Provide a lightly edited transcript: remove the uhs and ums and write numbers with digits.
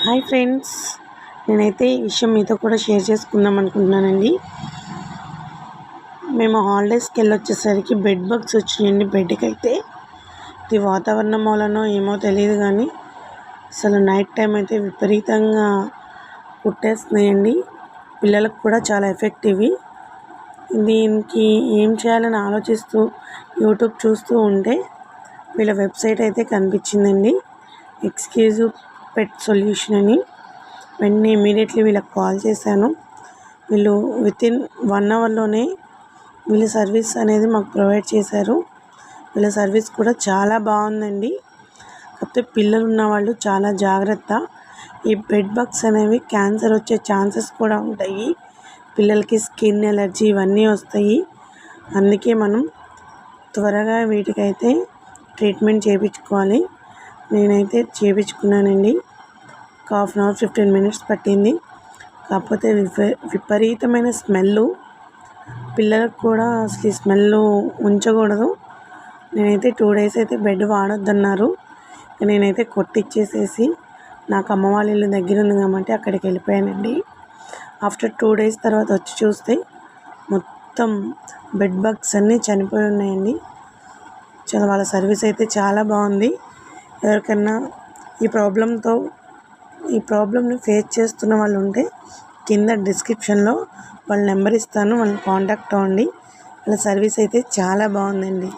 Hi friends, నేనైతే ఈ విషయం మీతో కూడా షేర్ చేసుకుందాం అనుకుంటున్నానండి. మేము హాలిడేస్కి వెళ్ళొచ్చేసరికి బెడ్ బగ్స్ వచ్చినాయండి. బెడ్కి అయితే ఇది వాతావరణం వలనో ఏమో తెలియదు, కానీ అసలు నైట్ టైం అయితే విపరీతంగా కుట్టేస్తున్నాయండి. పిల్లలకు కూడా చాలా ఎఫెక్ట్ ఇవి. దీనికి ఏం చేయాలని ఆలోచిస్తూ యూట్యూబ్ చూస్తూ ఉంటే వీళ్ళ వెబ్సైట్ అయితే కనిపించిందండి, ఎక్స్క్లూజివ్ పెట్ సొల్యూషన్ అని. వెంటనే ఇమీడియట్లీ వీళ్ళకి కాల్ చేశాను. వీళ్ళు వితిన్ 1 అవర్లోనే వీళ్ళ సర్వీస్ అనేది మాకు ప్రొవైడ్ చేశారు. వీళ్ళ సర్వీస్ కూడా చాలా బాగుందండి. కాకపోతే పిల్లలు ఉన్నవాళ్ళు చాలా జాగ్రత్త. ఈ బెడ్ బగ్స్ అనేవి క్యాన్సర్ వచ్చే ఛాన్సెస్ కూడా ఉంటాయి. పిల్లలకి స్కిన్ ఎలర్జీ ఇవన్నీ వస్తాయి. అందుకే మనం త్వరగా వీటికైతే ట్రీట్మెంట్ చేయించుకోవాలి. నేనైతే చేయించుకున్నానండి. ఒక 1/2 అవర్ 15 మినిట్స్ పట్టింది. కాకపోతే విపరీతమైన స్మెల్లు. పిల్లలకు కూడా అసలు ఈ స్మెల్ ఉంచకూడదు. నేనైతే 2 డేస్ అయితే బెడ్ వాడొద్దన్నారు. నేనైతే కొట్టిచ్చేసేసి నాకు అమ్మ వాళ్ళ ఇల్లు దగ్గర ఉంది కాబట్టి అక్కడికి వెళ్ళిపోయానండి. ఆఫ్టర్ 2 డేస్ తర్వాత వచ్చి చూస్తే మొత్తం బెడ్ బగ్స్ అన్నీ చనిపోయి ఉన్నాయండి. వాళ్ళ సర్వీస్ అయితే చాలా బాగుంది. ఎవరికన్నా ఈ ప్రాబ్లమ్ని ఫేస్ చేస్తున్న వాళ్ళు ఉంటే కింద డిస్క్రిప్షన్లో వాళ్ళ నెంబర్ ఇస్తాను, వాళ్ళని కాంటాక్ట్ అవ్వండి. వాళ్ళ సర్వీస్ అయితే చాలా బాగుందండి.